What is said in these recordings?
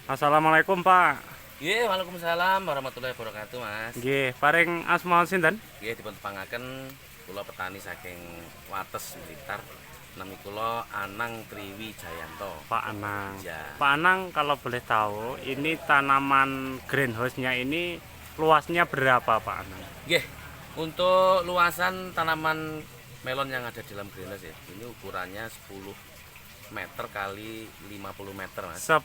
Assalamualaikum Pak. Nggih, waalaikumsalam warahmatullahi wabarakatuh, Mas. Nggih, paring asma sinten? Nggih, dipun tepangaken kula petani saking Wates Blitar. Nami kula Anang Triwi Jayanto. Pak Anang. Ya. Pak Anang, kalau boleh tahu, ini tanaman greenhouse-nya ini luasnya berapa Pak Anang? Nggih, untuk luasan tanaman melon yang ada di dalam greenhouse ya, ini ukurannya 10 meter kali 50 meter, Mas. 10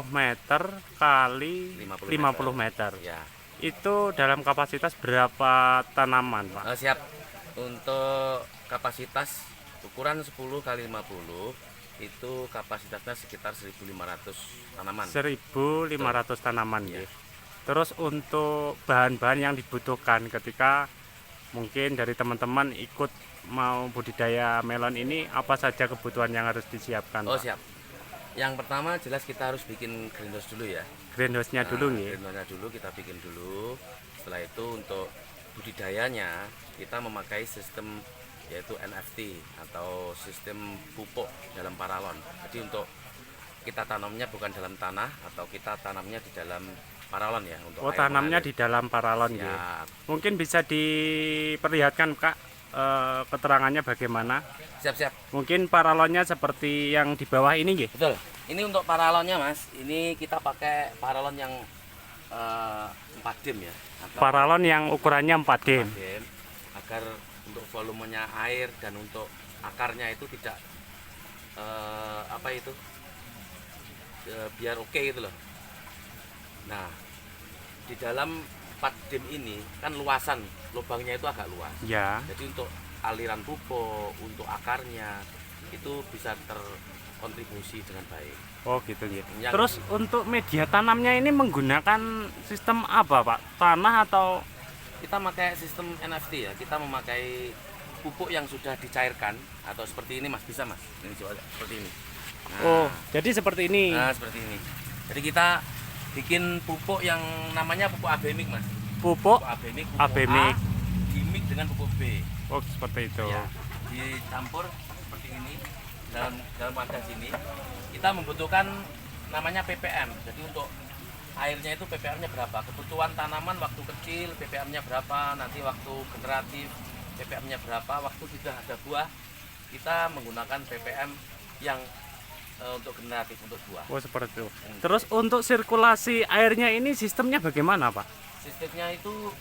meter kali 50 50 meter. Ya. Itu dalam kapasitas berapa tanaman Pak? Siap. Untuk kapasitas ukuran 10 kali 50 itu kapasitasnya sekitar 1.500 tanaman. 1.500 tanaman Ya. nggih. Terus untuk bahan-bahan yang dibutuhkan ketika mungkin dari teman-teman ikut mau budidaya melon ini, apa saja kebutuhan yang harus disiapkan Oh Pak? siap. Yang pertama jelas kita harus bikin greenhouse dulu ya. Greenhouse-nya dulu nggih. Greenhouse-nya dulu kita bikin dulu. Setelah itu untuk budidayanya kita memakai sistem yaitu NFT atau sistem pupuk dalam paralon. Jadi untuk kita tanamnya bukan dalam tanah atau kita tanamnya di dalam paralon ya untuk Oh, air tanamnya mengalir. di dalam paralon nggih. Siap. Mungkin bisa diperlihatkan Kak, keterangannya bagaimana? Siap-siap. Mungkin paralonnya seperti yang di bawah ini nggih. Betul. Ini untuk paralonnya, Mas. Ini kita pakai paralon yang 4 dim ya. Atau Paralon yang ukurannya 4 dim. 4 dim, agar untuk volumenya air dan untuk akarnya itu tidak biar oke gitu loh. Nah, di dalam 4 dim ini kan luasan lubangnya itu agak luas. Ya. Jadi untuk aliran pupuk, untuk akarnya itu bisa terkontribusi dengan baik. Oh, gitu nggih. Yang- Terus untuk media tanamnya ini menggunakan sistem apa, Pak? Tanah atau Kita memakai sistem NFT ya. Kita memakai pupuk yang sudah dicairkan atau seperti ini, Mas. Bisa, Mas. Ini coba seperti ini. Oh, jadi seperti ini. Nah, seperti ini. Jadi kita bikin pupuk yang namanya pupuk abemik, Mas. Pupuk Pupuk abemik, abemik. A dimik dengan pupuk B. Oh, seperti itu. Ya, dicampur seperti ini dalam wadah sini. Kita membutuhkan namanya ppm. Jadi untuk airnya itu ppm-nya berapa? Kebutuhan tanaman waktu kecil ppm-nya berapa? Nanti waktu generatif ppm-nya berapa? Waktu sudah ada buah kita menggunakan ppm yang untuk generatif untuk buah. Oh, seperti itu. Terus untuk sirkulasi airnya ini sistemnya bagaimana, Pak? Sistemnya itu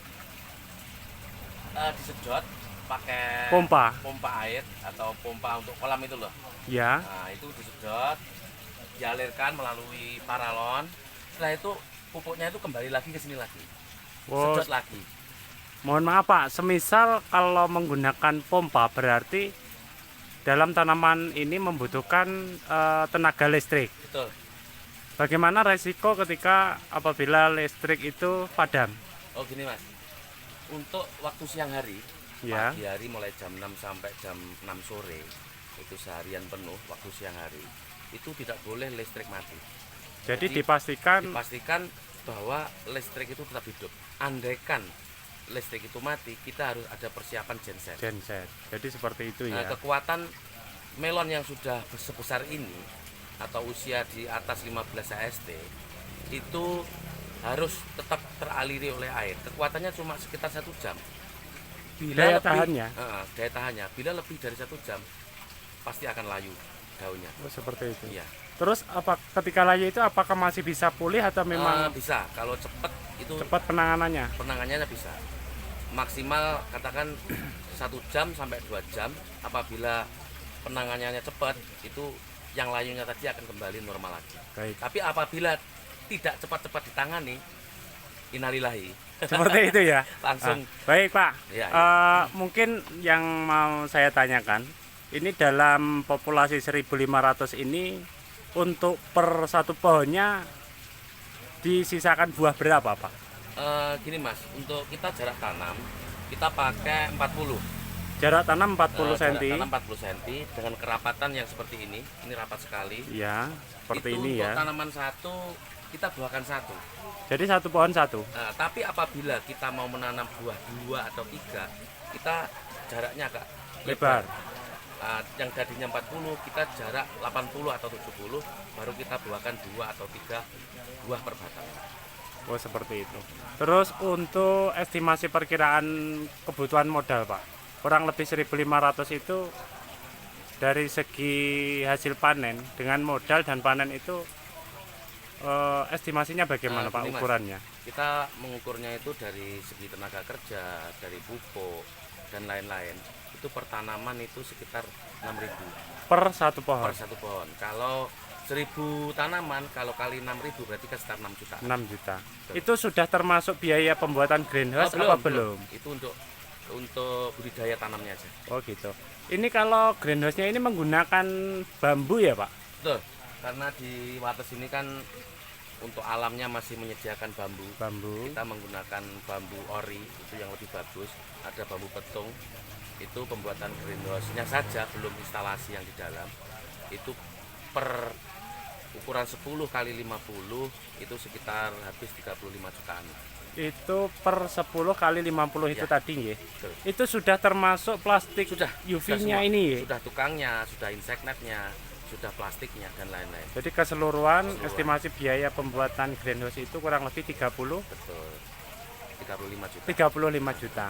disedot pakai Pompa. air atau pompa untuk kolam itu loh. Ya. Nah, itu disedot, dialirkan melalui paralon. Setelah itu pupuknya itu kembali lagi ke sini lagi. Oh, Sedot lagi. mohon maaf Pak, semisal kalau menggunakan pompa berarti dalam tanaman ini membutuhkan tenaga listrik. Betul. Bagaimana resiko ketika apabila listrik itu padam? Oh, gini, Mas. Untuk waktu siang hari, Ya. pagi hari mulai jam 6 sampai jam 6 sore, itu seharian penuh waktu siang hari, itu tidak boleh listrik mati. Jadi Jadi, dipastikan Dipastikan bahwa listrik itu tetap hidup. Andaikan listrik itu mati, kita harus ada persiapan genset. genset. Jadi seperti itu Nah, ya. kekuatan melon yang sudah sebesar ini atau usia di atas 15 AST itu harus tetap teraliri oleh air. Kekuatannya cuma sekitar 1 jam. Daya tahannya. Daya tahannya. Bila lebih dari 1 jam pasti akan layu daunnya. Oh, seperti itu. Iya. Terus apa ketika layu itu apakah masih bisa pulih atau memang Bisa. Kalau cepat itu cepat penanganannya? penanganannya bisa. Maksimal katakan 1 jam sampai 2 jam. Apabila penanganannya cepat, itu yang layunya tadi akan kembali normal lagi. Baik. Tapi apabila tidak cepat-cepat ditangani, innalillahi. Seperti itu ya. Langsung. Baik Pak. Ya, Mungkin yang mau saya tanyakan, ini dalam populasi 1.500 ini untuk per satu pohonnya disisakan buah berapa Pak? Gini Mas, untuk kita jarak tanam kita pakai 40. Jarak tanam 40 Jarak cm. tanam 40 cm dengan kerapatan yang seperti ini rapat sekali. Ya, seperti Itu ini untuk ya. tanaman satu kita buahkan satu. Jadi satu pohon satu. Nah, tapi apabila kita mau menanam buah 2 atau 3, kita jaraknya agak Lebar. yang tadinya 40 kita jarak 80 atau 70 baru kita buahkan 2 atau 3 buah per batang. Oh seperti itu. Terus untuk estimasi perkiraan kebutuhan modal Pak, kurang lebih 1.500 itu dari segi hasil panen dengan modal dan panen itu estimasinya bagaimana Pak Gini, Mas, ukurannya? kita mengukurnya itu dari segi tenaga kerja, dari pupuk dan lain-lain. Itu per tanaman itu sekitar 6.000 Per satu pohon? per satu pohon. Kalau 1.000 tanaman, kalau kali 6.000 berarti kan sekitar 6 juta. 6 juta. Betul. Itu sudah termasuk biaya pembuatan greenhouse apa belum? Itu untuk budidaya tanamnya aja. Oh gitu. Ini kalau greenhouse-nya ini menggunakan bambu ya Pak? Betul. Karena di Wates ini kan untuk alamnya masih menyediakan bambu. Bambu. Kita menggunakan bambu ori, itu yang lebih bagus. Ada bambu petung. Itu pembuatan greenhouse-nya saja, belum instalasi yang di dalam. Itu per ukuran 10 kali 50 itu sekitar habis 35 jutaan. Itu per 10 kali 50 itu Ya. tadi ya. Betul. Itu sudah termasuk plastik Sudah UV-nya semua. ini ya. Sudah tukangnya, sudah insect net-nya, sudah plastiknya dan lain-lain. Jadi keseluruhan estimasi biaya pembuatan greenhouse itu kurang lebih 35 Betul. 35 juta. juta.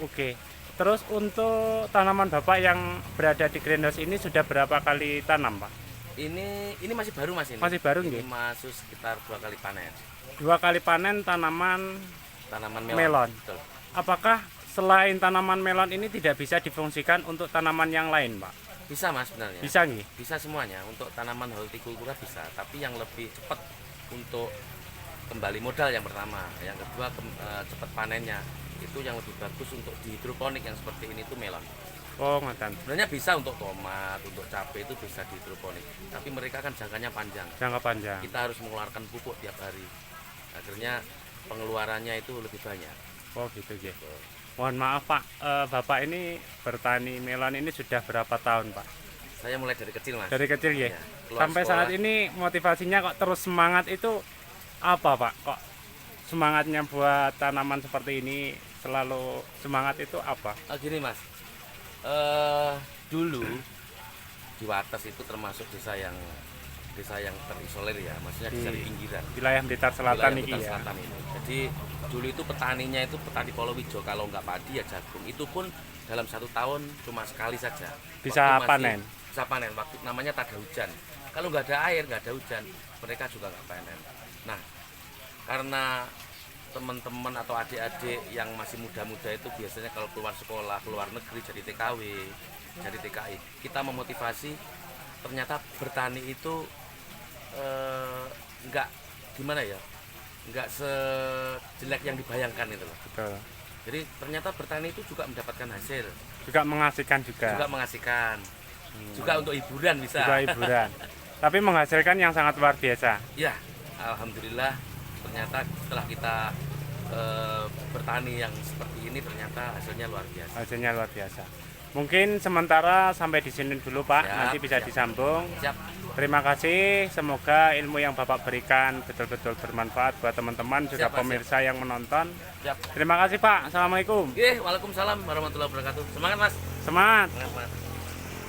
Oke. Terus untuk tanaman Bapak yang berada di greenhouse ini sudah berapa kali tanam, Pak? Ini masih baru Mas ini. Masih baru Ini nggih? masuk sekitar 2 kali panen. 2 kali panen tanaman Tanaman melon. melon. Betul. Apakah selain tanaman melon ini tidak bisa difungsikan untuk tanaman yang lain, Pak? Bisa Mas sebenarnya. Bisa nggih? Bisa semuanya. Untuk tanaman hortikultura bisa, tapi yang lebih cepat untuk kembali modal yang pertama, yang kedua cepat panennya. Itu yang lebih bagus untuk di hidroponik yang seperti ini tuh melon. Oh, ngoten. Sebenarnya bisa untuk tomat, untuk cabai itu bisa di hidroponik. Tapi mereka kan jangkanya panjang. Jangka panjang. Kita harus mengeluarkan pupuk tiap hari. Akhirnya pengeluarannya itu lebih banyak. Oh, gitu nggih. Mohon maaf, Pak. Bapak ini bertani melon ini sudah berapa tahun, Pak? Saya mulai dari kecil Mas. Dari kecil ya. Iya, keluar Sampai sekolah. saat ini motivasinya kok terus semangat itu apa, Pak? Kok semangatnya buat tanaman seperti ini selalu semangat itu apa? Gini Mas, dulu di Wates itu termasuk desa yang terisolir ya, maksudnya desa di pinggiran. Wilayah Blitar Selatan Wilayah ini Blitar ya. Selatan ini. Jadi dulu itu petaninya itu petani Polowijo, kalau nggak padi ya jagung. Itu pun dalam 1 tahun cuma sekali saja. Bisa Waktu panen. Bisa panen. Waktu namanya tak ada hujan. Kalau nggak ada air, nggak ada hujan, mereka juga nggak panen. Nah, karena teman-teman atau adik-adik yang masih muda-muda itu biasanya kalau keluar sekolah, keluar negeri jadi TKW, jadi TKI, kita memotivasi ternyata bertani itu nggak gimana ya, nggak sejelek yang dibayangkan itu loh. Betul. Jadi ternyata bertani itu juga mendapatkan hasil, Juga mengasihkan juga juga. mengasihkan, juga untuk hiburan bisa. Juga hiburan. Tapi menghasilkan yang sangat luar biasa. Ya, alhamdulillah ternyata setelah kita bertani yang seperti ini ternyata hasilnya luar biasa. Hasilnya luar biasa. Mungkin sementara sampai di sini dulu, Pak. Siap, Nanti bisa siap. disambung. Siap. Terima kasih. Semoga ilmu yang Bapak berikan betul-betul bermanfaat buat teman-teman juga Siap, Mas, pemirsa yang menonton. Siap. Terima kasih, Pak. Assalamualaikum. Oke, waalaikumsalam warahmatullahi wabarakatuh. Semangat Mas. Semangat. Semangat Mas.